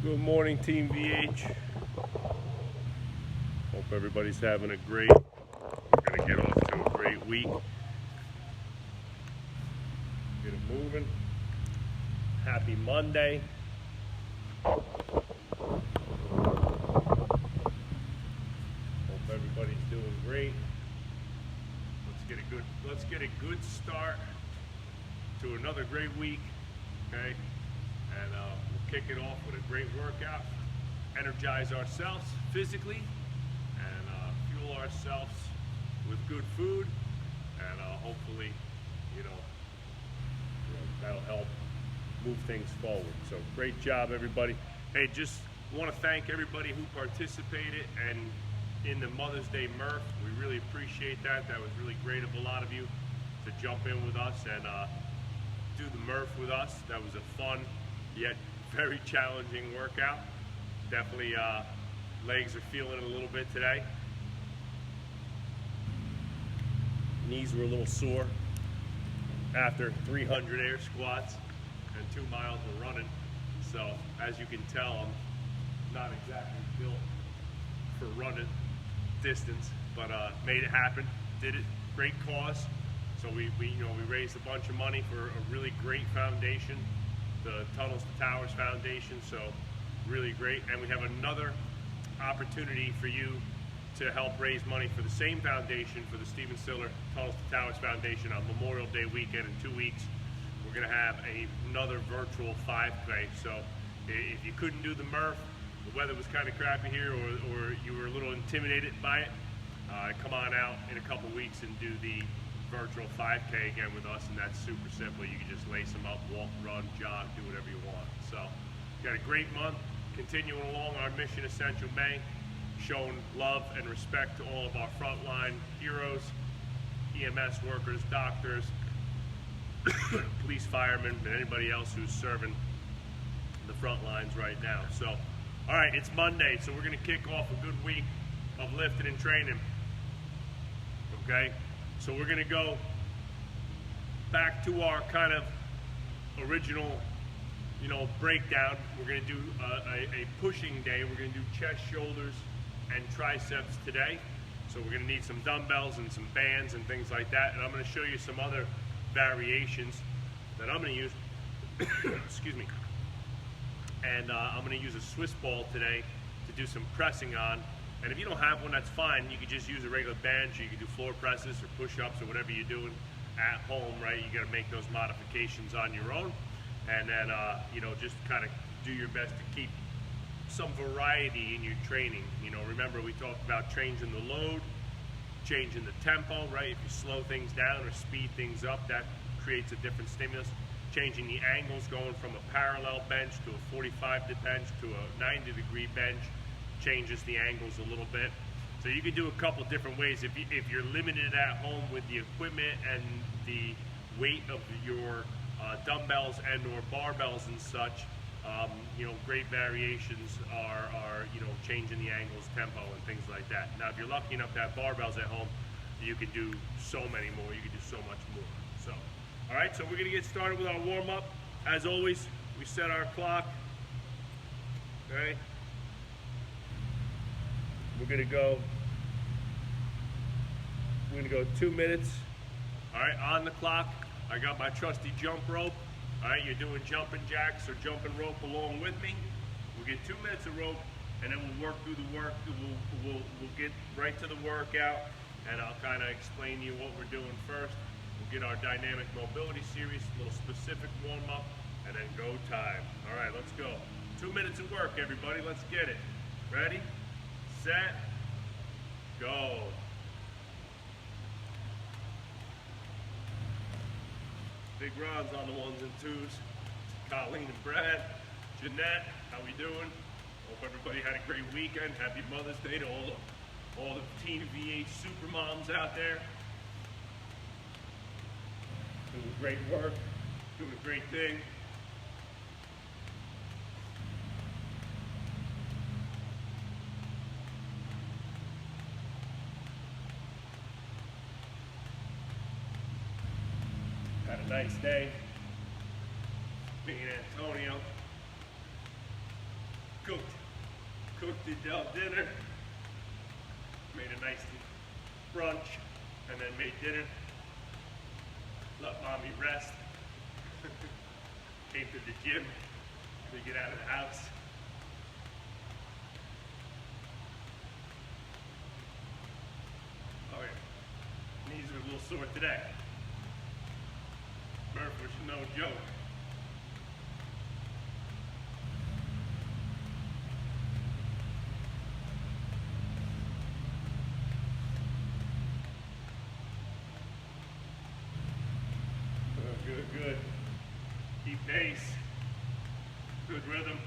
Good morning, Team VH. Hope everybody's having a great, we're gonna get off to a great week. Get it moving. Happy Monday. Hope everybody's doing great. Let's get a good start to another great week, okay? And we'll kick it off with a great workout, energize ourselves physically, and fuel ourselves with good food, and hopefully, that'll help move things forward. So great job, everybody. Hey, just want to thank everybody who participated and in the Mother's Day Murph. We really appreciate that. That was really great of a lot of you to jump in with us and do the Murph with us. That was a fun yet very challenging workout. Definitely legs are feeling it a little bit today. Knees were a little sore after 300 air squats and 2 miles of running. So as you can tell, I'm not exactly built for running distance, but made it happen, did it, great cause. So we raised a bunch of money for a really great foundation, the Tunnels to Towers Foundation, so really great. And we have another opportunity for you to help raise money for the same foundation, for the Stephen Stiller Tunnels to Towers Foundation on Memorial Day weekend in 2 weeks. We're gonna have another virtual 5K. So if you couldn't do the Murph, the weather was kind of crappy here, or you were a little intimidated by it, come on out in a couple weeks and do the virtual 5K again with us, and that's super simple. You can just lace them up, walk, run, jog, do whatever you want. So, got a great month, continuing along our Mission Essential May, showing love and respect to all of our frontline heroes, EMS workers, doctors, police, firemen, and anybody else who's serving the front lines right now. So, all right, it's Monday, so we're gonna kick off a good week of lifting and training, okay? So we're gonna go back to our kind of original, breakdown. We're gonna do a pushing day. We're gonna do chest, shoulders, and triceps today. So we're gonna need some dumbbells and some bands and things like that. And I'm gonna show you some other variations that I'm gonna use, excuse me. And I'm gonna use a Swiss ball today to do some pressing on. And if you don't have one, that's fine. You can just use a regular bench, or you can do floor presses or push-ups or whatever you're doing at home, right? You gotta make those modifications on your own. And then, just kind of do your best to keep some variety in your training. Remember we talked about changing the load, changing the tempo, right? If you slow things down or speed things up, that creates a different stimulus. Changing the angles, going from a parallel bench to a 45 bench to a 90-degree bench, changes the angles a little bit. So you can do a couple different ways. If you're limited at home with the equipment and the weight of your dumbbells and or barbells and such, great variations are changing the angles, tempo, and things like that. Now, if you're lucky enough to have barbells at home, you can do so many more. You can do so much more. So, all right, so we're gonna get started with our warm-up. As always, we set our clock, okay? We're gonna go 2 minutes. All right, on the clock, I got my trusty jump rope. All right, you're doing jumping jacks or jumping rope along with me. We'll get 2 minutes of rope, and then we'll work through the work. We'll get right to the workout, and I'll kind of explain to you what we're doing first. We'll get our dynamic mobility series, a little specific warm up, and then go time. All right, let's go. 2 minutes of work, everybody. Let's get it. Ready, set, go. Big rounds on the ones and twos. Colleen and Brad, Jeanette, how we doing? Hope everybody had a great weekend. Happy Mother's Day to all the Team VH super moms out there. Doing great work, doing a great thing. Had a nice day being in Antonio. Cooked Adele dinner, made a nice brunch, and then made dinner. Let mommy rest. Came to the gym to get out of the house. Oh yeah, knees are a little sore today. Murph was no joke. Good. Keep pace. Good rhythm.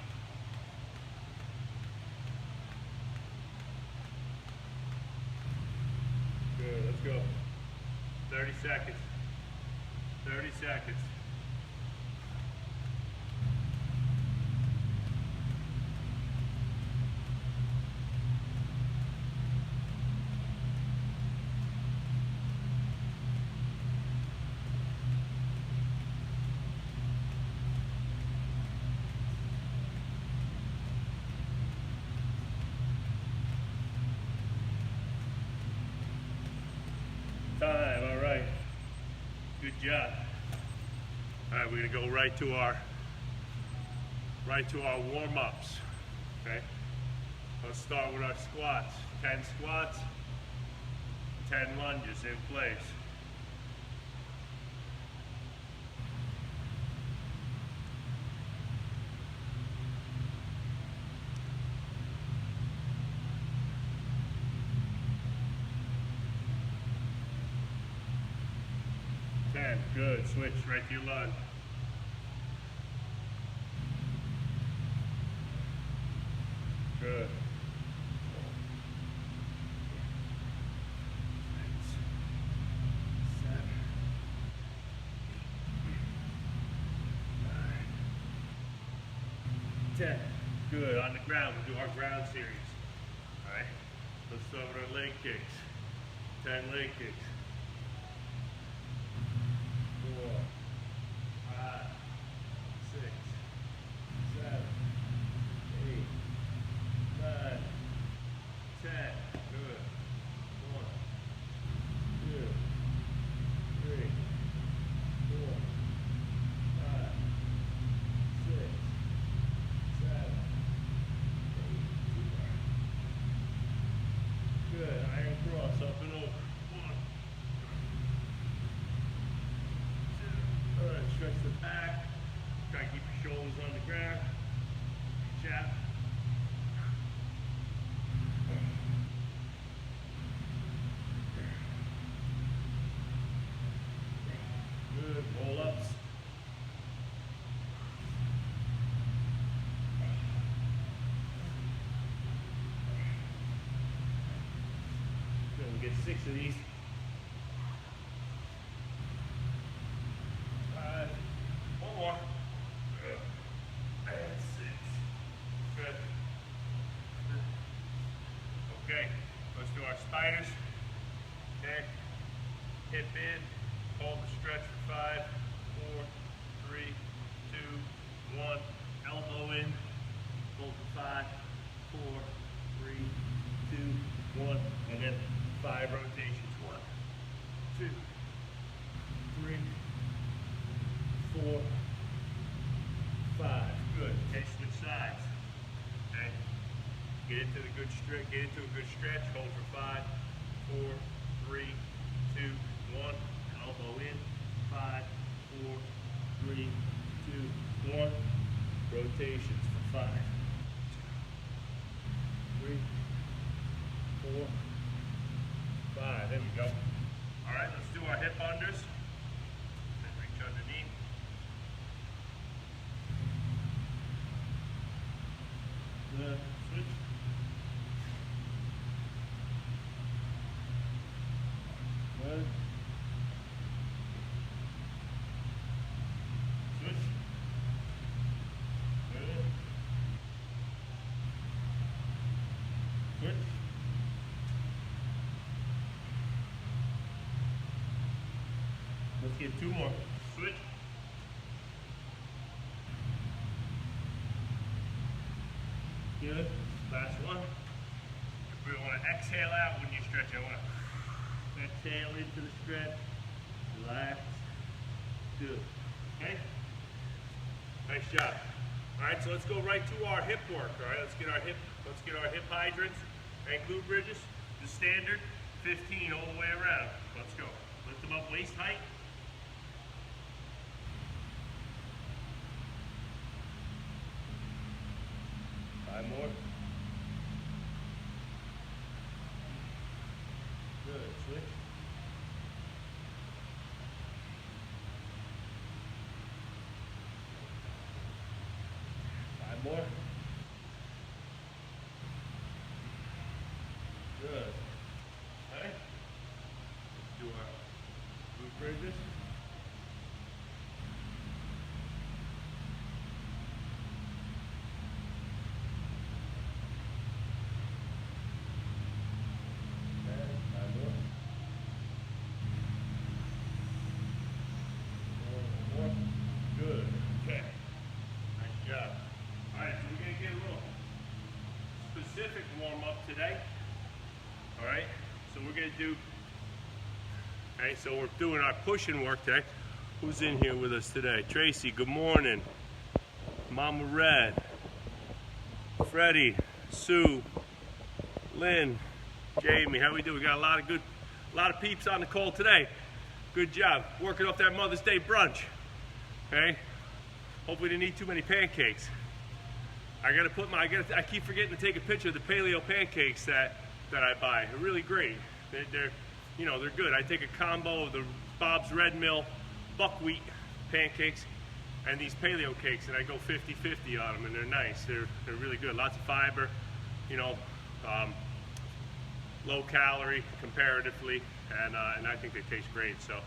Good, let's go. 30 seconds. 30 seconds. Time, all right. Good job. All right, we're gonna go right to our warm-ups. Okay. Let's start with our squats. 10 squats, 10 lunges in place. Good, switch right to your lunge. Good. 6, 7, 8, 9, 10. Good, on the ground, we'll do our ground series. All right, let's start with our leg kicks. 10 leg kicks. 4, 5, 6, 7, 8, 9, 10. Good. 1, 2, 3, 4, 5, 6, 7, 8. Good. Iron cross up and over. Stretch the back, try to keep your shoulders on the ground, chap. Good, roll ups. Good, we'll get 6 of these. 5, 1 more. Good. And 6. Good. Okay, let's do our spiders. Okay. Hip in, hold the stretch for 5, 4, 3, 2, 1. Elbow in, hold for 5, 4, 3, 2, 1. And then 5 rotations. 1, 2, 3, 4, 5. Good. Okay, switch sides. Okay. Get into a good stretch. Hold for 5, 4, 3, 2, 1. Elbow in. 5, 4, 3, 2, 1. Rotations for 5, 3, 4, 5. There we go. All right, let's do our hip unders. Then reach underneath. Good. Switch. Good. Switch. Good. Switch. Let's get 2 more. Switch. Good. Last one. If we want to exhale out when you stretch, I want to exhale into the stretch. Relax. Good. Okay? Nice job. All right, so let's go right to our hip work. All right, let's get our hip hydrants and glute bridges. The standard 15 all the way around. Let's go. Lift them up waist height. Five more. Good. Switch. Five more. Good. Okay. Let's do our glute bridges. Warm up today. All right, so we're going to do, okay, so we're doing our pushing work today. Who's in here with us today? Tracy, good morning. Mama Red, Freddie, Sue, Lynn, Jamie, how we do? We got a lot of peeps on the call today. Good job, working off that Mother's Day brunch. Okay, hopefully didn't eat too many pancakes. I keep forgetting to take a picture of the paleo pancakes that I buy. They're really great. They're good. I take a combo of the Bob's Red Mill buckwheat pancakes and these paleo cakes, and I go 50-50 on them, and they're nice. They're really good. Lots of fiber, low calorie comparatively, and I think they taste great. So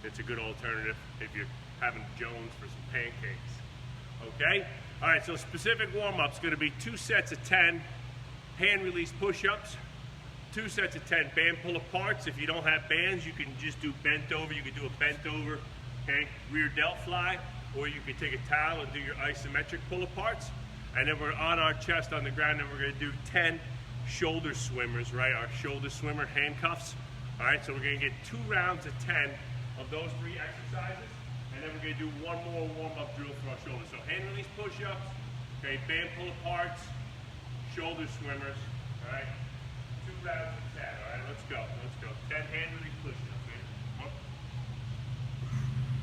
it's a good alternative if you're having Jones for some pancakes. Okay. All right, so specific warm-up's going to be 2 sets of 10 hand release push-ups, 2 sets of 10 band pull-aparts. If you don't have bands, you can just do bent over. You can do a bent over, okay, rear delt fly, or you can take a towel and do your isometric pull-aparts. And then we're on our chest on the ground, and we're going to do 10 shoulder swimmers, right? Our shoulder swimmer handcuffs. All right, so we're going to get 2 rounds of 10 of those 3 exercises. And then we're going to do one more warm-up drill for our shoulders. So hand release push-ups, okay, band pull-aparts, shoulder swimmers, all right? 2 rounds of 10, all right? Let's go. 10 hand release push-ups, okay? 1,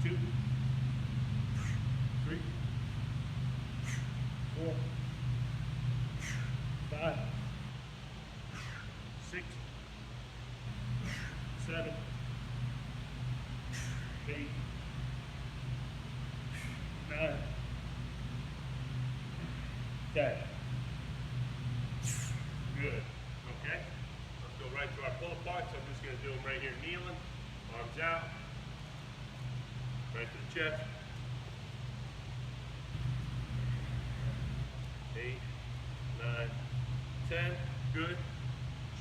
2, 3, 4, 5, 6, 7, 8, 9, 10. Good. Okay. Let's go right to our pull aparts. I'm just going to do them right here, kneeling, arms out, right to the chest. 8, 9, 10. Good.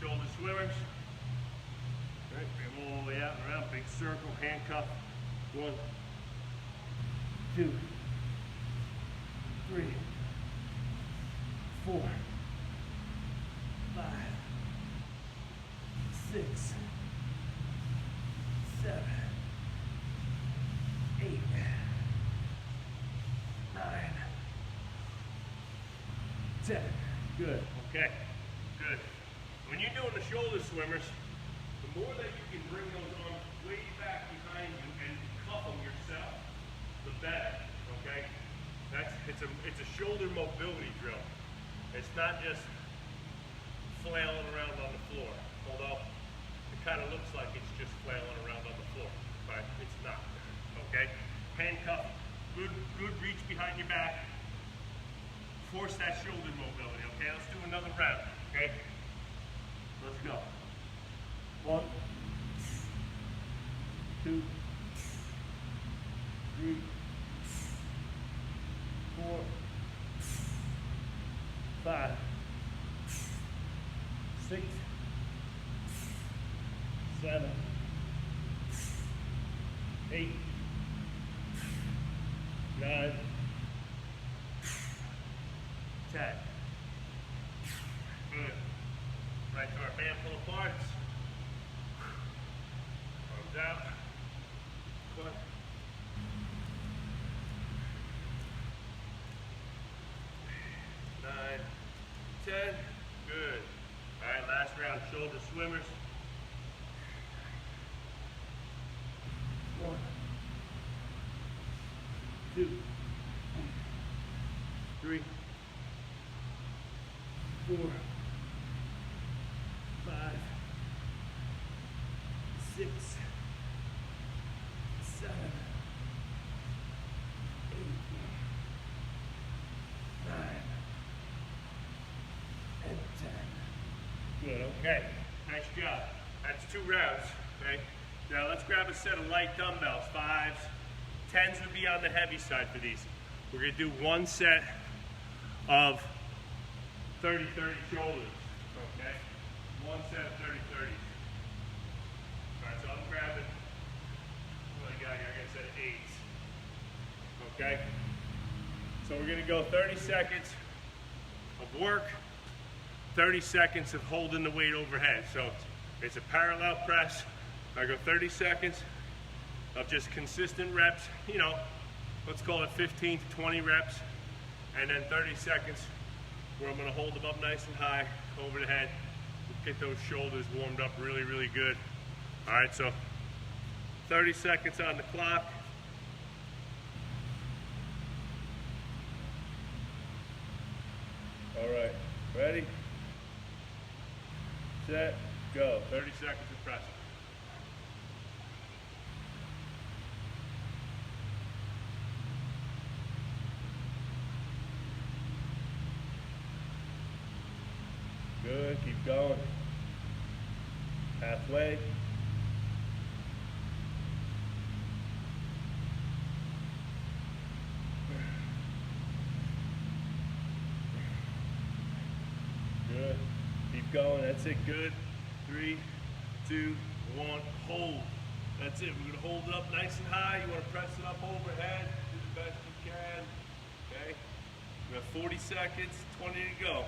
Shoulder swimmers. Right. Bring them all the way out and around. Big circle, handcuff. 1, 2, 3, 4, 5, 6, 7, 8, 9, 10. Good. Okay. Good. When you're doing the shoulder swimmers, the more that you can bring those arms way back behind you and cuff them yourself, the better. Okay. It's a shoulder mobility drill. It's not just flailing around on the floor, although it kind of looks like it's just flailing around on the floor, but it's not. Okay, handcuff, good reach behind your back. Force that shoulder mobility. Okay, let's do another round. Okay, let's go. 1, 2, 3, 4, 5, 6, 7, 8, 9, 10. Right to our handful of parts. Arms out. 1, 9, 10. Good. All right, last round, shoulder swimmers. 1, 2, 3, 4, 5, 6, 7, 8, 9, and 10. Good, okay. Nice job. That's 2 rounds, okay? Now let's grab a set of light dumbbells, 5s. 10s would be on the heavy side for these. We're gonna do 1 set of 30-30 shoulders, okay? 1 set of 30-30s. All right, so I'm grabbing, what I got here? I got a set of 8s, okay? So we're gonna go 30 seconds of work, 30 seconds of holding the weight overhead. So it's a parallel press. I go 30 seconds of just consistent reps, you know, let's call it 15 to 20 reps, and then 30 seconds where I'm gonna hold them up nice and high over the head, get those shoulders warmed up really, really good. All right, so 30 seconds on the clock. All right, ready, set, go. 30 seconds of pressing. Good, keep going. Halfway. Good, keep going, that's it, good. 3, 2, 1, hold. That's it, we're gonna hold it up nice and high. You wanna press it up overhead, do the best you can, okay? We have 40 seconds, 20 to go.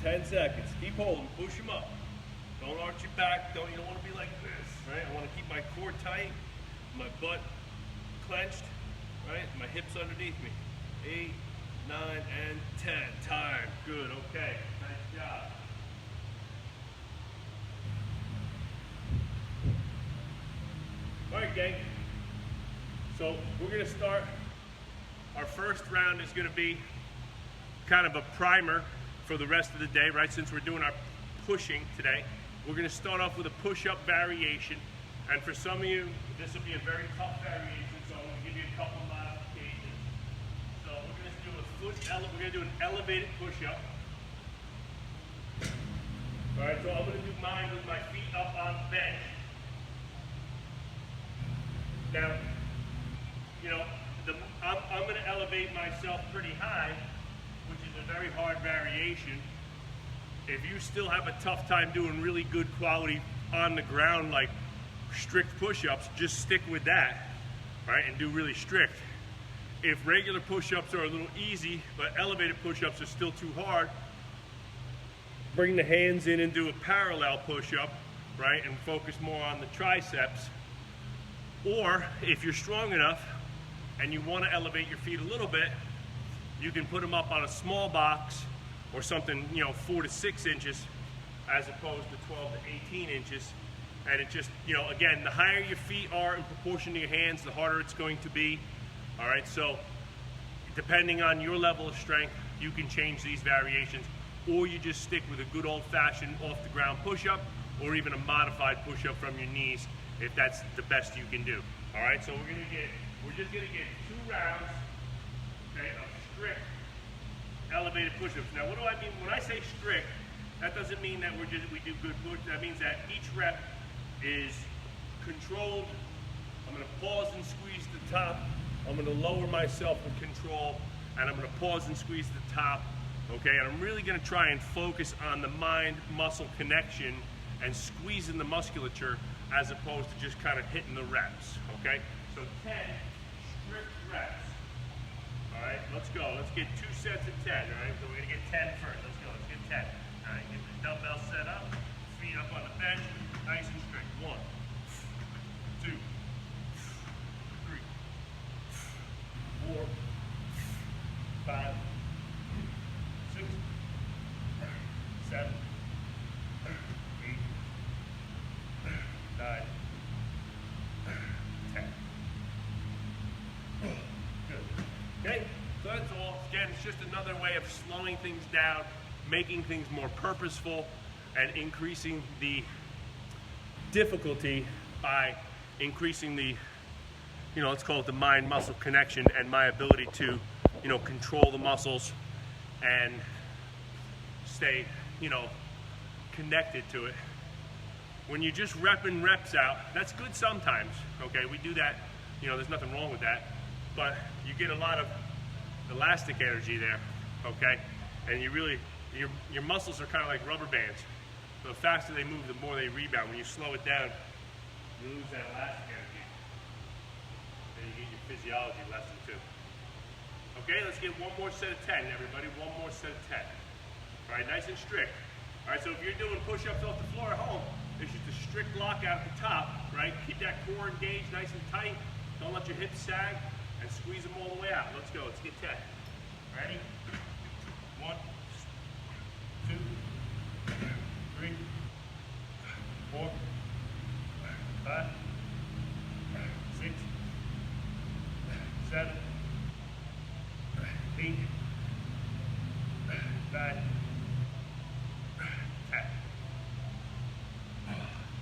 10 seconds. Keep holding. Push them up. Don't arch your back. You don't want to be like this, right? I want to keep my core tight, my butt clenched, right? My hips underneath me. 8, 9, and 10. Time. Good. Okay. Nice job. All right, gang. So we're going to start. Our first round is going to be kind of a primer for the rest of the day, right? Since we're doing our pushing today, we're gonna start off with a push-up variation. And for some of you, this will be a very tough variation, so I'm gonna give you a couple modifications. So we're gonna do an elevated push-up. All right, so I'm gonna do mine with my feet up on the bench. Now, you know, I'm gonna elevate myself pretty high, which is a very hard variation. If you still have a tough time doing really good quality on the ground, like strict push-ups, just stick with that, right, and do really strict. If regular push-ups are a little easy, but elevated push-ups are still too hard, bring the hands in and do a parallel push-up, right, and focus more on the triceps. Or if you're strong enough and you want to elevate your feet a little bit, you can put them up on a small box or something, you know, 4 to 6 inches as opposed to 12 to 18 inches. And it just, you know, again, the higher your feet are in proportion to your hands, the harder it's going to be. All right, so depending on your level of strength, you can change these variations, or you just stick with a good old-fashioned off-the-ground push-up, or even a modified push-up from your knees, if that's the best you can do. All right, so we're just gonna get 2 rounds, okay, of strict elevated push-ups. Now, what do I mean when I say strict? That doesn't mean that we do good push. That means that each rep is controlled. I'm gonna pause and squeeze the top. I'm gonna lower myself with control, and I'm gonna pause and squeeze the top. Okay, and I'm really gonna try and focus on the mind-muscle connection and squeezing the musculature as opposed to just kind of hitting the reps. Okay, So 10 strict reps. All right, let's go. Let's get 2 sets of 10. All right, so we're gonna get 10 first. Let's go. Let's get 10. All right, get the dumbbell set up, feet up on the bench, nice and strict. 1, 2, 3, 4, 5, 6, 7, 8, 9, 10. Good. Okay, so that's all. Again, it's just another way of slowing things down, making things more purposeful, and increasing the difficulty by increasing the, let's call it the mind-muscle connection and my ability to, control the muscles and stay, connected to it. When you just repping reps out, that's good sometimes, okay? We do that, there's nothing wrong with that, but you get a lot of elastic energy there, okay? And you really, your muscles are kind of like rubber bands. So the faster they move, the more they rebound. When you slow it down, you lose that elastic energy. And you get your physiology lesson too. Okay, let's get one more set of 10, everybody. One more set of 10. All right, nice and strict. All right, so if you're doing push-ups off the floor at home, there's just a strict lockout at the top, right? Keep that core engaged nice and tight. Don't let your hips sag, and squeeze them all the way out. Let's go, let's get 10. Ready? 1, 2, 3, 4, 5, 6, 7, 8, 9, 10.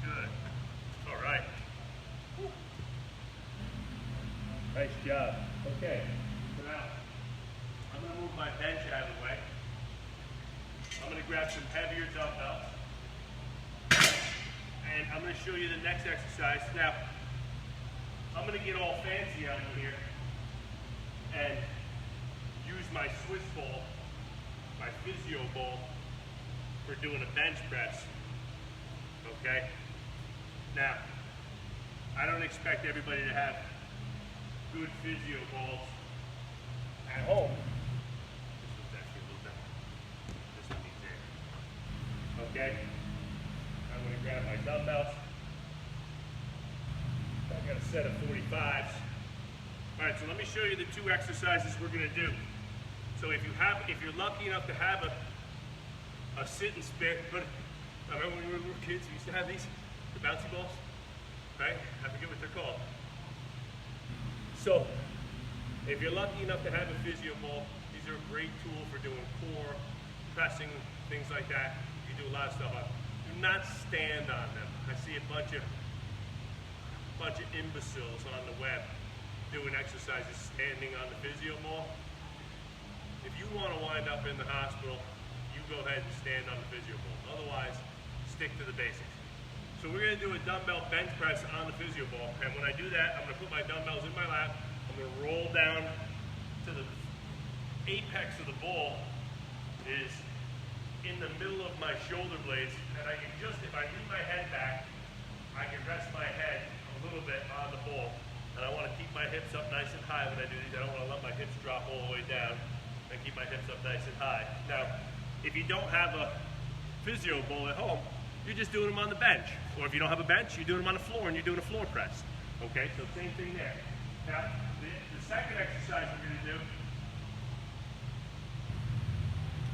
Good. All right. Woo. Nice job. Okay. So now, I'm going to move my bench out of the way. I'm going to grab some heavier dumbbells. And I'm going to show you the next exercise. Now, I'm going to get all fancy on you here and use my Swiss ball, my physio ball, for doing a bench press. Okay? Now, I don't expect everybody to have good physio balls at home. This one's actually a little better. This one needs air. Okay? I'm going to grab my dumbbells. I got a set of 45s. All right, so let me show you the 2 exercises we're going to do. So if you're lucky enough to have a sit and spin, but I remember when we were little kids, we used to have these, the bouncy balls, right? I forget what they're called. So if you're lucky enough to have a physio ball, these are a great tool for doing core, pressing, things like that. You do a lot of stuff on. Do not stand on them. I see a bunch of imbeciles on the web doing exercises standing on the physio ball. If you want to wind up in the hospital, you go ahead and stand on the physio ball. Otherwise, stick to the basics. So we're going to do a dumbbell bench press on the physio ball. And when I do that, I'm going to put my dumbbells in my lap. I'm going to roll down to the apex of the ball is in the middle of my shoulder blades. And I can just, if I lean my head back, I can rest my head a little bit on the ball. And I want to keep my hips up nice and high when I do these. I don't want to let my hips drop all the way down. And keep my hips up nice and high. Now, if you don't have a physio ball at home, you're just doing them on the bench. Or if you don't have a bench, you're doing them on the floor and you're doing a floor press. Okay, so same thing there. Now, the second exercise we're going to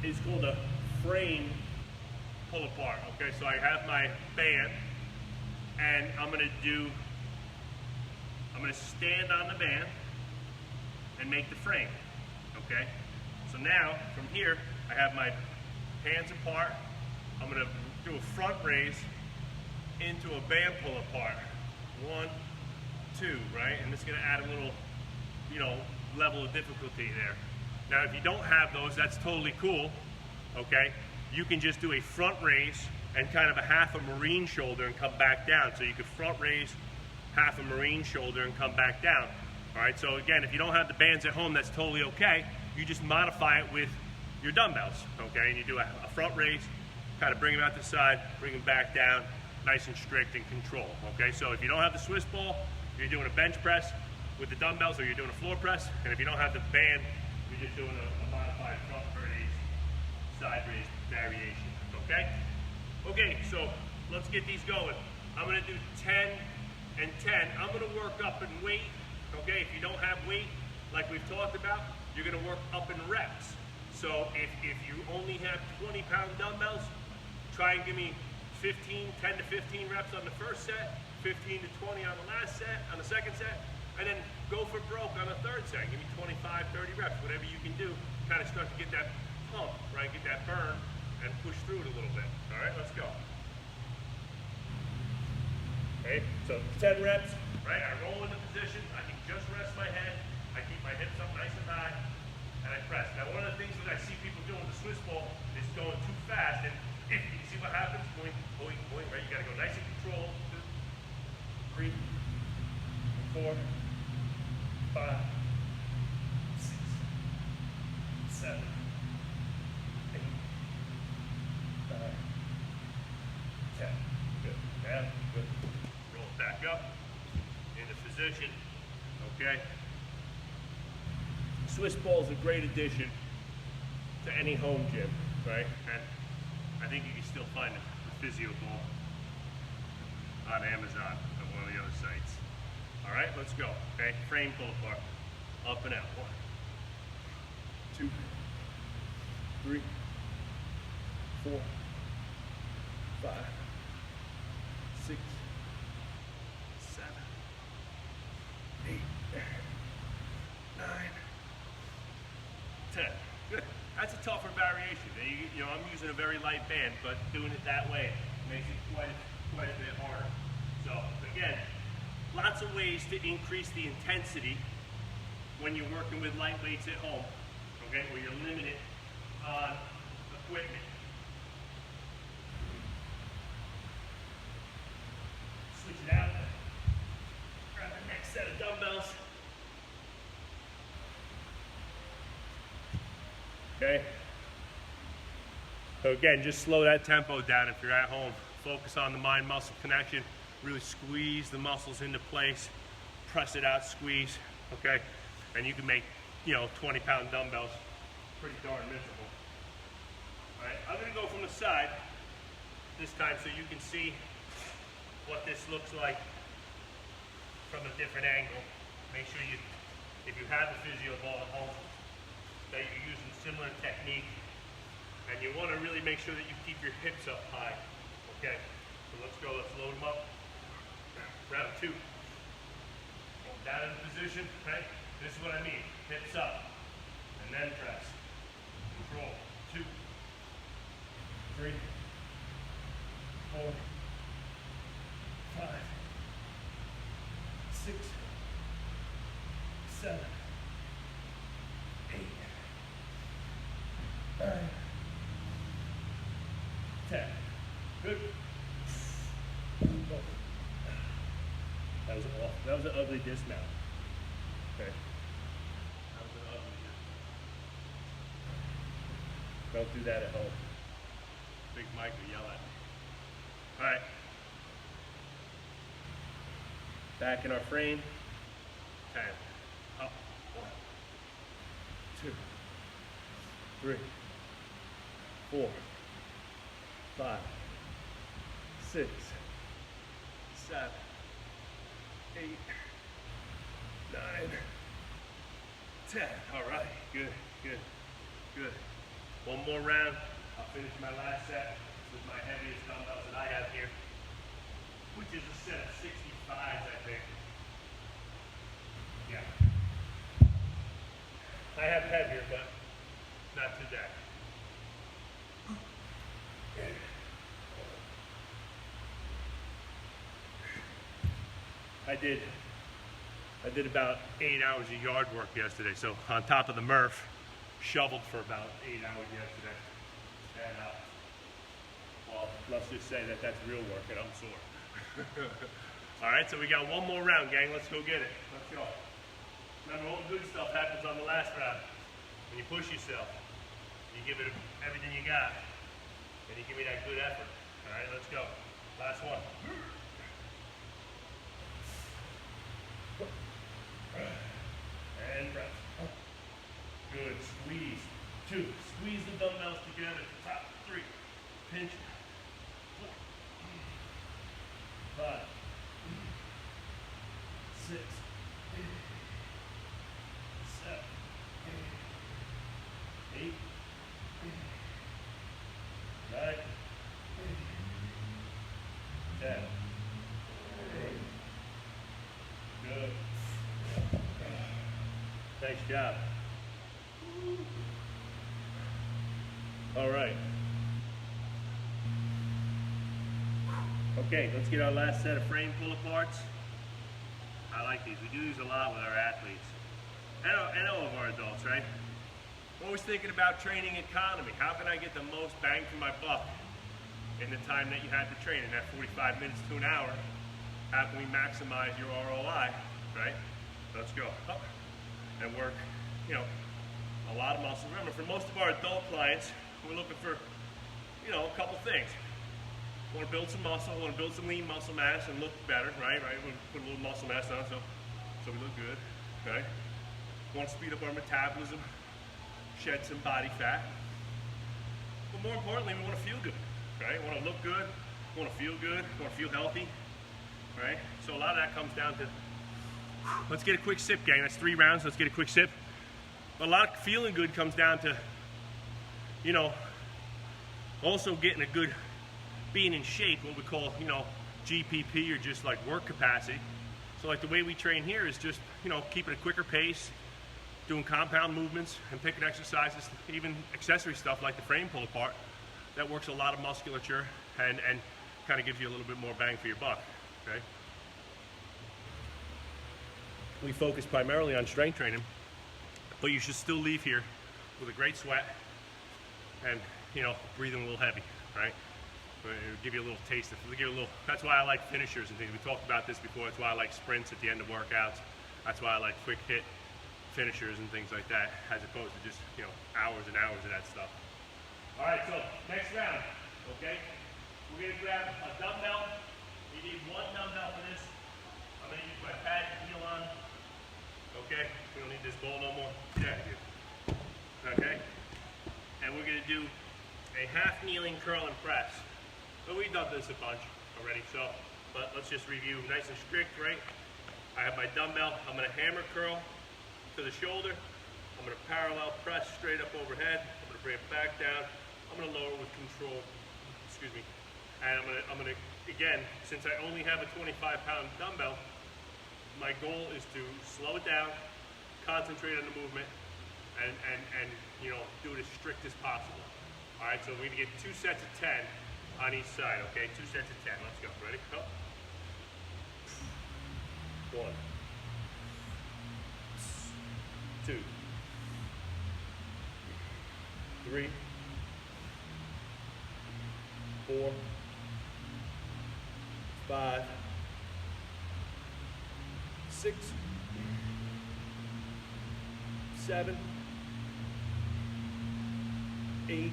do is called a frame pull apart. Okay, so I have my band and I'm going to stand on the band and make the frame. Okay, so now from here I have my hands apart. I'm going to do a front raise into a band pull apart. 1, 2, right? And it's going to add a little, level of difficulty there. Now, if you don't have those, that's totally cool. Okay, you can just do a front raise and kind of a half a marine shoulder and come back down. So you could front raise, half a marine shoulder and come back down. All right, so again, if you don't have the bands at home, that's totally okay. You just modify it with your dumbbells, okay? And you do a front raise, kind of bring them out the side, bring them back down, nice and strict and control, okay? So if you don't have the Swiss ball, you're doing a bench press, with the dumbbells, or you're doing a floor press. And if you don't have the band, you're just doing a modified front raise, side raise variation, okay? Okay, so let's get these going. I'm gonna do 10 and 10. I'm gonna work up in weight, okay? If you don't have weight, like we've talked about, you're gonna work up in reps. So if you only have 20-pound dumbbells, try and give me 10 to 15 reps on the first set, 15 to 20 on the last set, on the second set, and then go for broke on the third set. Give me 25, 30 reps, whatever you can do, kind of start to get that pump, right? Get that burn and push through it a little bit. All right, let's go. Okay, so 10 reps, right? I roll into position, I can just rest my head, I keep my hips up nice and high, and I press. Now one of the things that I see people doing with the Swiss ball is going too fast, and if you see what happens, boing, boing, boing, right? You gotta go nice and controlled. 2, 3, 4, 5, 6, 7, 8, 9, 10. Good. Yeah, good. Roll it back up into position. Okay. Swiss ball is a great addition to any home gym, right? And I think you can still find the physio ball on Amazon at one of the other sites. All right, let's go. Okay, frame pull apart, up and out. 1, 2, 3, 4, 5, 6, 7, 8, 9, 10. Good. That's a tougher variation. You know, I'm using a very light band, but doing it that way makes it quite a bit harder. So again, lots of ways to increase the intensity when you're working with light weights at home, okay, where you're limited on equipment. Switch it out, grab the next set of dumbbells. Okay. So again, just slow that tempo down if you're at home. Focus on the mind-muscle connection. Really squeeze the muscles into place. Press it out, squeeze, okay? And you can make, you know, 20-pound dumbbells pretty darn miserable. All right, I'm gonna go from the side this time so you can see what this looks like from a different angle. Make sure you, if you have the physio ball at home, that you're using similar technique. And you want to really make sure that you keep your hips up high. Okay, so let's go, let's load them up. Round 2. Go down in position, right? This is what I mean, hips up, and then press. Control, 2, 3, 4, 5, 6, 7, 8, 9, 10. Good. That was awful. That was an ugly dismount. Okay. That was an ugly dismount. Don't do that at home. Big Mike will yell at me. All right. Back in our frame. 10. Up. 1, 2, 3, 4, 5, 6, 7, 8, 9, 10. All right, good, good, good. One more round. I'll finish my last set with my heaviest dumbbells that I have here, which is a set of 65s, I think. Yeah. I have heavier, but not today. I did about 8 hours of yard work yesterday. So on top of the Murph, shoveled for about 8 hours yesterday. And well, let's just say that that's real work and I'm sore. All right, so we got one more round, gang. Let's go get it. Let's go. Remember, all the good stuff happens on the last round. When you push yourself, you give it everything you got, and you give me that good effort. All right, let's go. Last one. pinch. 4, 5, 6, 7, 8, 9, 10. Good. Nice job. All right. Okay, let's get our last set of frame pull-aparts. I like these. We do these a lot with our athletes. And all of our adults, right? We're always thinking about training economy. How can I get the most bang for my buck in the time that you had to train, in that 45 minutes to an hour? How can we maximize your ROI, right? Let's go up and work, you know, a lot of muscle. Remember, for most of our adult clients, we're looking for, you know, a couple things. We want to build some muscle, we want to build some lean muscle mass and look better, right? We put a little muscle mass on so we look good, right? We want to speed up our metabolism, shed some body fat. But more importantly, we want to feel good, right? We want to look good, we want to feel good, we want to feel healthy, right? So a lot of that comes down to, let's get a quick sip, gang. That's 3 rounds, let's get a quick sip. But a lot of feeling good comes down to, you know, also getting a good, being in shape, what we call, you know, GPP, or just like work capacity. So like the way we train here is just, you know, keeping a quicker pace, doing compound movements and picking exercises, even accessory stuff like the frame pull apart, that works a lot of musculature and kind of gives you a little bit more bang for your buck, okay? We focus primarily on strength training, but you should still leave here with a great sweat and, you know, breathing a little heavy, right? It'll give you a little taste, it'll give you a little, that's why I like finishers and things. We talked about this before. That's why I like sprints at the end of workouts. That's why I like quick hit finishers and things like that, as opposed to just, you know, hours and hours of that stuff. All right, so next round, okay? We're gonna grab a dumbbell. You need 1 dumbbell for this. I'm gonna use my pad heel on. Okay, we don't need this ball no more. Yeah, I do. Okay, and we're gonna do a half kneeling curl and press. But we've done this a bunch already, so, but let's just review nice and strict, right? I have my dumbbell. I'm gonna hammer curl to the shoulder. I'm gonna parallel press straight up overhead. I'm gonna bring it back down. I'm gonna lower with control, excuse me. And I'm gonna, again, since I only have a 25-pound dumbbell, my goal is to slow it down, concentrate on the movement, and you know, do it as strict as possible. All right, so we're gonna get 2 sets of 10 on each side, okay? 2 sets of 10, let's go, ready? Up. 1, 2, 3, 4, 5, 6, 7, 8,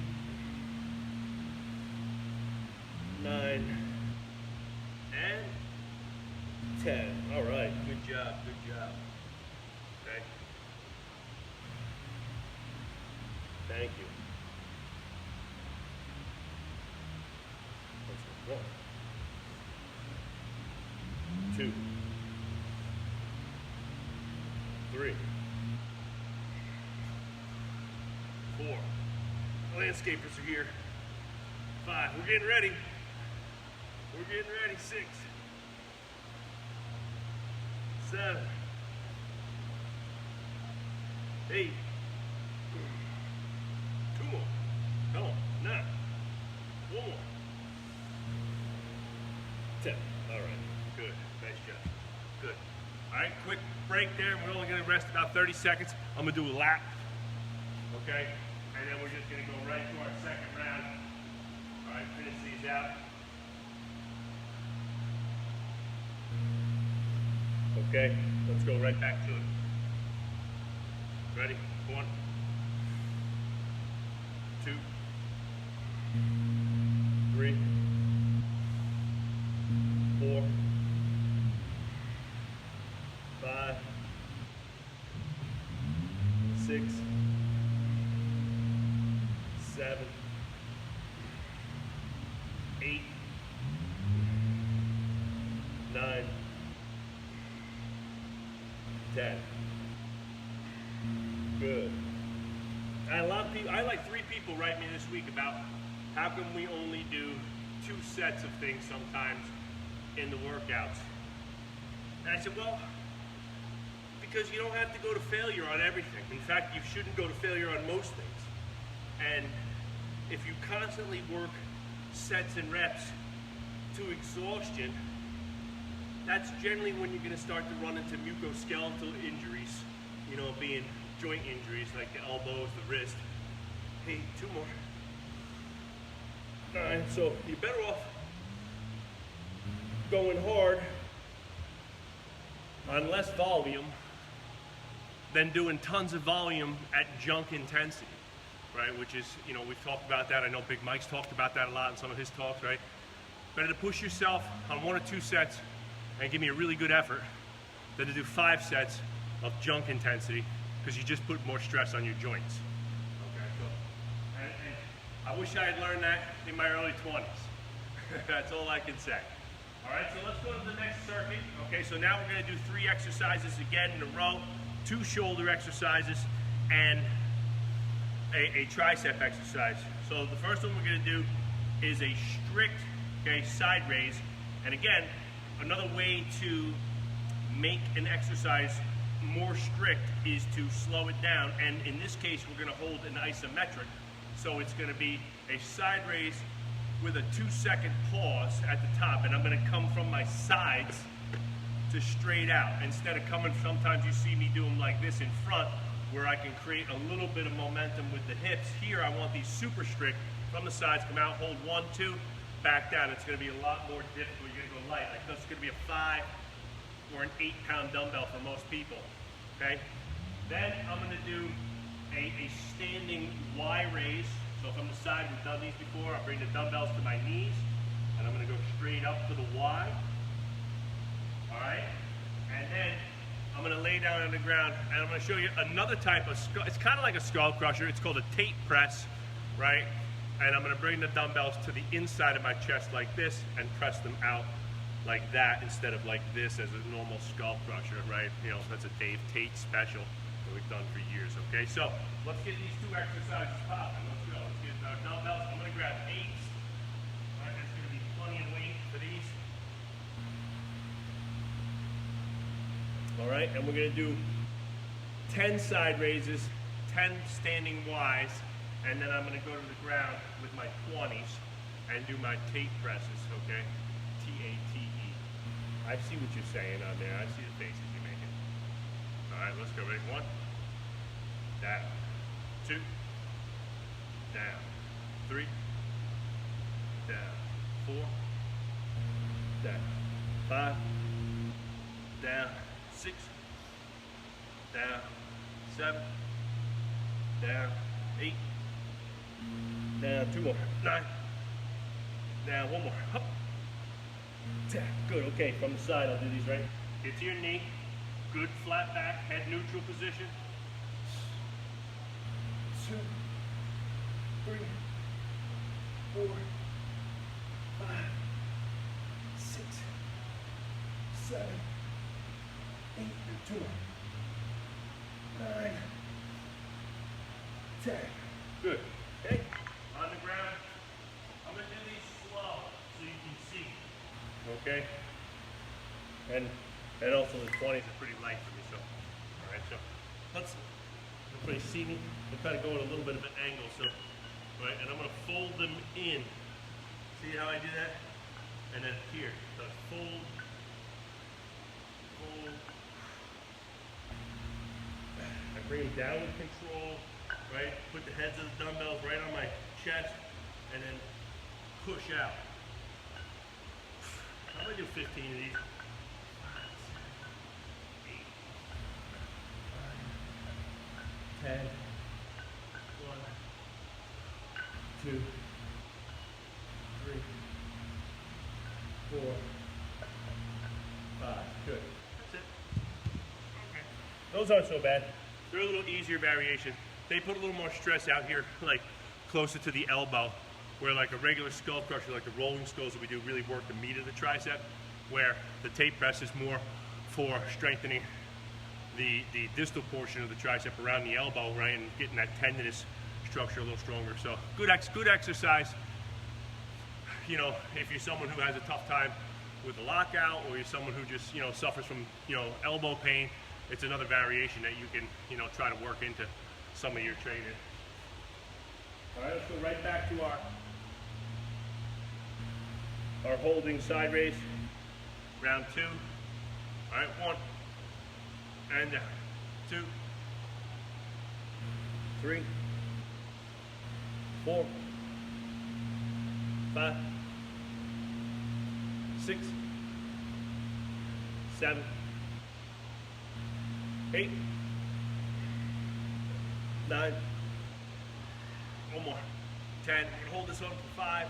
9, and 10. All right, good job, good job. Okay. Thank you. Let's go. 1, 2, 3, 4. Landscapers are here. 5. We're getting ready. We're getting ready. 6, 7, 8. 2 more. Come on. 9. 1 more. 10. All right. Good. Nice job. Good. All right. Quick break there. We're only going to rest about 30 seconds. I'm going to do a lap. Okay. And then we're just going to go right to our second round. All right. Finish these out. Okay. Let's go right back to it. Ready? 1, 2, 3, 4, 5, 6, 7, 9, 10. Good. And a lot of people, I like 3 people write me this week about how come we only do 2 sets of things sometimes in the workouts. And I said, well, because you don't have to go to failure on everything. In fact, you shouldn't go to failure on most things. And if you constantly work sets and reps to exhaustion, that's generally when you're going to start to run into musculoskeletal injuries, you know, being joint injuries like the elbows, the wrist. Hey, 2 more. 9. So you're better off going hard on less volume than doing tons of volume at junk intensity, right? Which is, you know, we've talked about that. I know Big Mike's talked about that a lot in some of his talks, right? Better to push yourself on 1 or 2 sets and give me a really good effort than to do 5 sets of junk intensity, because you just put more stress on your joints. Okay, so, and I wish I had learned that in my early 20s. That's all I can say. All right, so let's go to the next circuit. Okay, so now we're gonna do 3 exercises again in a row, 2 shoulder exercises, and a tricep exercise. So the first one we're gonna do is a strict, okay, side raise. And again, another way to make an exercise more strict is to slow it down. And in this case, we're gonna hold an isometric. So it's gonna be a side raise with a 2-second pause at the top. And I'm gonna come from my sides to straight out. Instead of coming, sometimes you see me do them like this in front, where I can create a little bit of momentum with the hips. Here, I want these super strict from the sides, come out, hold 1, 2, back down. It's gonna be a lot more difficult. You're gonna go light. Like this is gonna be a 5 or an 8-pound dumbbell for most people, okay? Then I'm gonna do a standing Y raise. So from the side, we've done these before. I'll bring the dumbbells to my knees, and I'm gonna go straight up to the Y, all right? And then I'm gonna lay down on the ground, and I'm gonna show you another type of, it's kind of like a skull crusher. It's called a tape press, right? And I'm gonna bring the dumbbells to the inside of my chest like this and press them out like that instead of like this as a normal skull crusher, right? You know, that's a Dave Tate special that we've done for years, okay? So let's get these 2 exercises popping. Let's go. Let's get our dumbbells. I'm gonna grab 8s. All right, that's gonna be plenty of weight for these. All right, and we're gonna do 10 side raises, 10 standing Ys, and then I'm gonna go to the ground with my 20s and do my tape presses, okay? T-A-T-E. I see what you're saying on there. I see the faces you're making. All right, let's go. Ready? 1, down, 2, down, 3, down, 4, down, 5, down, 6, down, 7, down, 8, down, 2 more, 9, down, 1 more, up, 10, good, okay, from the side I'll do these, right? Get to your knee, good flat back, head neutral position, 2, 3, 4, 5, 6, 7, 8, 2 more, 9, 10. Good. Okay. On the ground. I'm gonna do these slow so you can see. Okay. And also the 20s are pretty light for me. So, all right. So let's. Everybody see me? I'm kind of going a little bit of an angle. So, all right. And I'm gonna fold them in. See how I do that? And then here. So fold. Fold. I bring them down with control, right? Put the heads of the dumbbells right on my chest, and then push out. I'm gonna do 15 of these. 8, 9, 10, 1, 2, 3, 4, 5. Good. That's it. Okay. Those aren't so bad. They're a little easier variation. They put a little more stress out here, like closer to the elbow, where like a regular skull crusher, like the rolling skulls that we do, really work the meat of the tricep. where the tape press is more for strengthening the distal portion of the tricep around the elbow, right, and getting that tendinous structure a little stronger. So good exercise. You know, if you're someone who has a tough time with a lockout, or you're someone who just, you know, suffers from, you know, elbow pain, it's another variation that you can, you know, try to work into some of your training. All right, let's go right back to our holding side raise, round 2. All right, 1, and 2, 3, 4, 5, 6, 7, 8, 9, one more, 10. We're gonna hold this on for 5,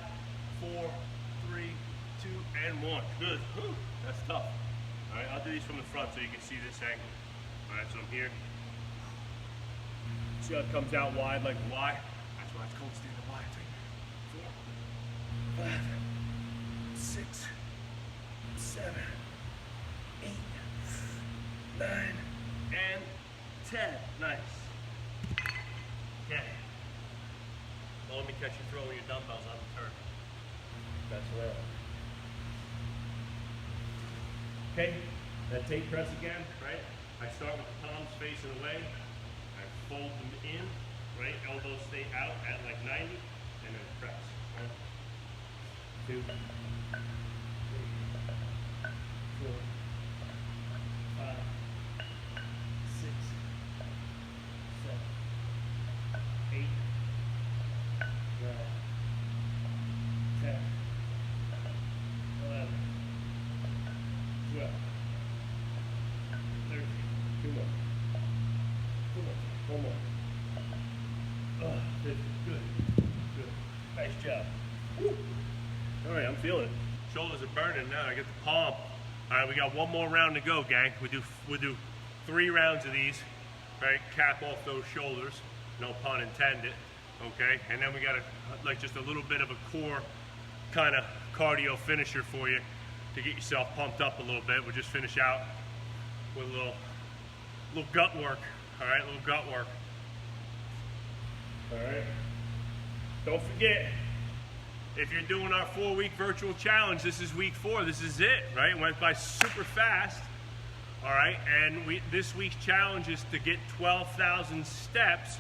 4, 3, 2, and 1. Good. Whew, that's tough. All right, I'll do these from the front so you can see this angle. All right, so I'm here. See how it comes out wide like a Y? That's why it's called standing Y. 3, 4, 5, 6, 7, 8, 9, and 10. Nice. Okay. Well, let me catch you throwing your dumbbells on the turf. That's well. Okay, that tape press again, right? I start with the palms facing away. I fold them in, right? Elbows stay out at like 90, and then press. Right? 2, 3, 4, 5, 6, 7, 8, 9, 10, 11, 12, 13, 2 more, 2 more, 1 more. Oh, 50, good, good, nice job. Woo. All right, I'm feeling it. Shoulders are burning now. I get the palm. All right, we got 1 more round to go, gang. We'll do 3 rounds of these, right? Cap off those shoulders, no pun intended. Okay, and then we got like just a little bit of a core kind of cardio finisher for you to get yourself pumped up a little bit. We'll just finish out with a little gut work. All right, a little gut work. All right. Don't forget, if you're doing our 4-week virtual challenge, this is week 4. This is it, right? It went by super fast. All right, and this week's challenge is to get 12,000 steps.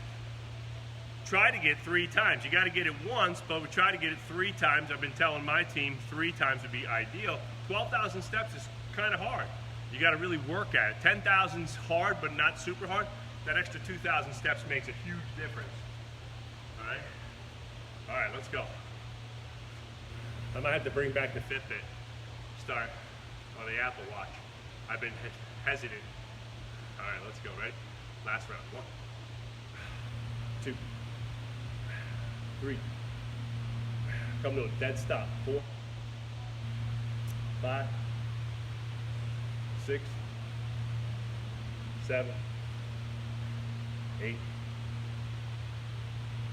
Try to get 3 times. You got to get it once, but we try to get it 3 times. I've been telling my team 3 times would be ideal. 12,000 steps is kind of hard. You got to really work at it. 10,000 is hard, but not super hard. That extra 2,000 steps makes a huge difference. All right? All right, let's go. I might have to bring back the Fitbit. Start on the Apple Watch. I've been hesitant. All right, let's go, right? Last round. 1, 2, 3. Come to a dead stop. 4, 5, 6, 7, 8,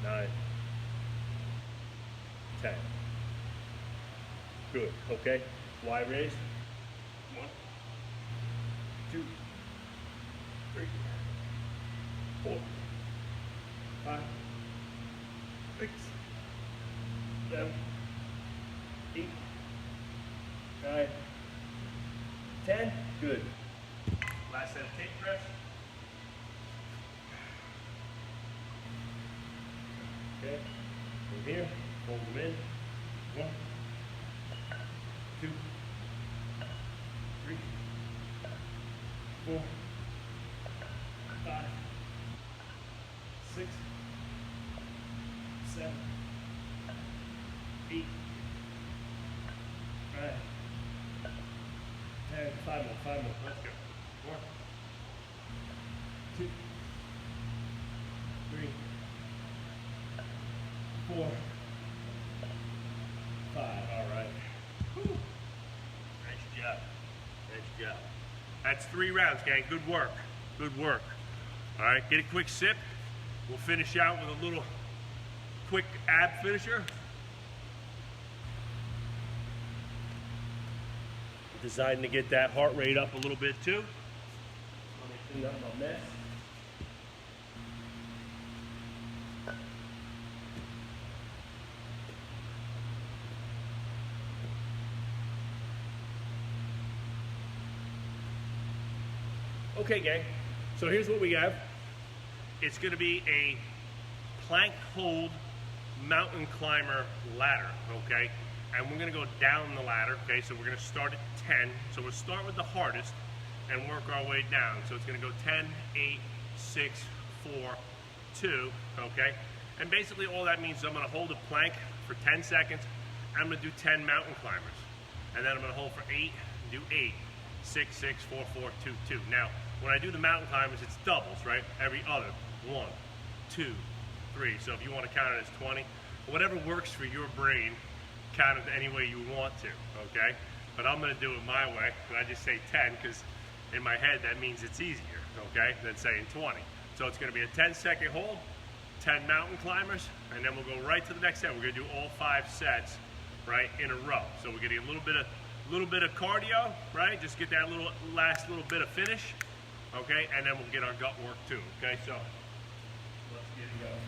9, 10. Good. Okay. Y raise. 1, 2, 3, 4, 5, 6, 7, 8, 9, 10. Good. Last set of tape press. Okay. From here, hold them in. 1, 2, 3, 4, 5, 6, 7, 8, 9, 10. 5 more, 5 more. Let's go. 1, 2, 3, 4, 5. All right. Whew. Nice job. Nice job. That's 3 rounds, gang. Good work. Good work. All right, get a quick sip. We'll finish out with a little quick ab finisher. Designed to get that heart rate up a little bit too. Let me clean up my mess. Okay, gang, so here's what we have. It's gonna be a plank hold mountain climber ladder, okay? And we're gonna go down the ladder, okay? So we're gonna start at 10. So we'll start with the hardest and work our way down. So it's gonna go 10, 8, 6, 4, 2, okay? And basically all that means is I'm gonna hold a plank for 10 seconds, and I'm gonna do 10 mountain climbers. And then I'm gonna hold for 8, do 8, 6, 6, 4, 4, 2, 2. Now, when I do the mountain climbers, it's doubles, right? Every other. 1, 2, 3. So if you want to count it as 20, whatever works for your brain, count it any way you want to, okay? But I'm going to do it my way, and I just say 10 because in my head that means it's easier, okay, than saying 20. So it's going to be a 10-second hold, 10 mountain climbers, and then we'll go right to the next set. We're going to do all 5 sets, right, in a row. So we're getting a little bit of cardio, right? Just get that last little bit of finish, okay? And then we'll get our gut work too, okay? So let's get it going.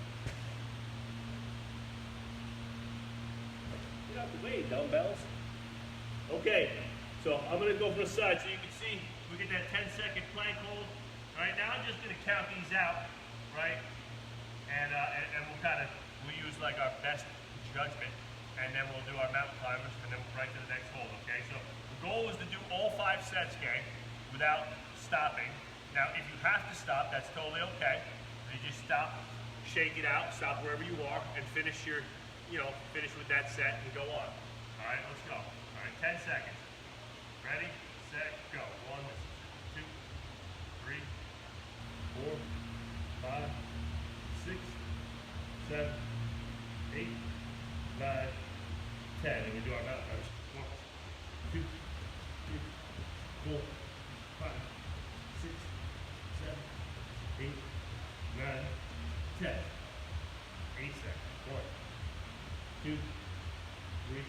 Get out the way, dumbbells. Okay, so I'm gonna go from the side so you can see we get that 10-second plank hold. All right, now I'm just gonna count these out, right? And we'll use like our best judgment, and then we'll do our mountain climbers, and then we'll right to the next hold, okay? So the goal is to do all 5 sets, gang, without stopping. Now, if you have to stop, that's totally okay. You just stop, shake it out, stop wherever you are, and finish your, finish with that set and go on. All right, let's go. All right, 10 seconds. Ready, set, go. 1, 2, 3, 4, 5, 6, 7, 8, 9, 10. And we do our mountain climbers. 1, 2, 3, 4, 5, 6, 7, 8, 9, 10. 8 seconds. 1, 2, 3,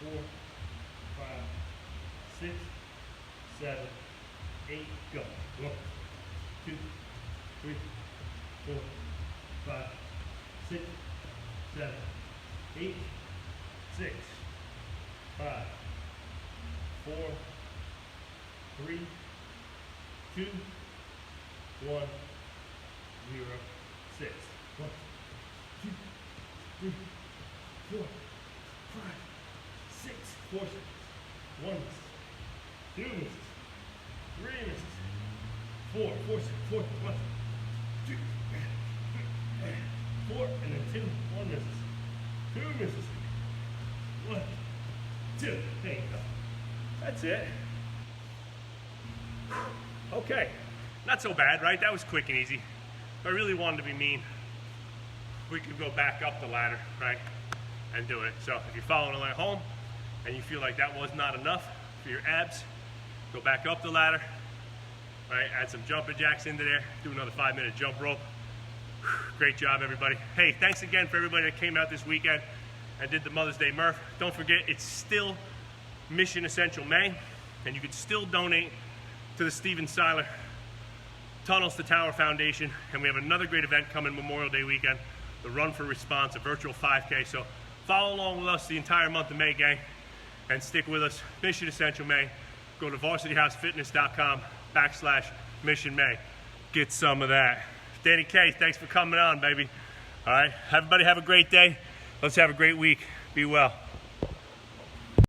4, 5, 6, 7, 8, go. 1, 2, 3, 4, 5, 6, 7, 8, 6, 5, 4, 3, 2, 1, 0, 6. 1, 2, 3, 4, 5, 6. 4 seconds. 1 misses. 2 misses. 3 misses. 4. 4 seconds. 4. 1, 2, 4, and then 2. 1 misses. 2 misses. 1, 2. There you go. That's it. Okay. Not so bad, right? That was quick and easy. If I really wanted to be mean, we could go back up the ladder, right, and do it. So if you're following along at home and you feel like that was not enough for your abs, go back up the ladder, right, add some jumping jacks into there, do another 5-minute jump rope. Great job, everybody. Hey, thanks again for everybody that came out this weekend and did the Mother's Day Murph. Don't forget, it's still Mission Essential May, and you can still donate to the Steven Seiler Tunnels to Tower Foundation, and we have another great event coming Memorial Day weekend, the Run for Response, a virtual 5K. So follow along with us the entire month of May, gang, and stick with us. Mission Essential May. Go to varsityhousefitness.com/Mission May. Get some of that. Danny K, thanks for coming on, baby. All right, everybody have a great day. Let's have a great week. Be well.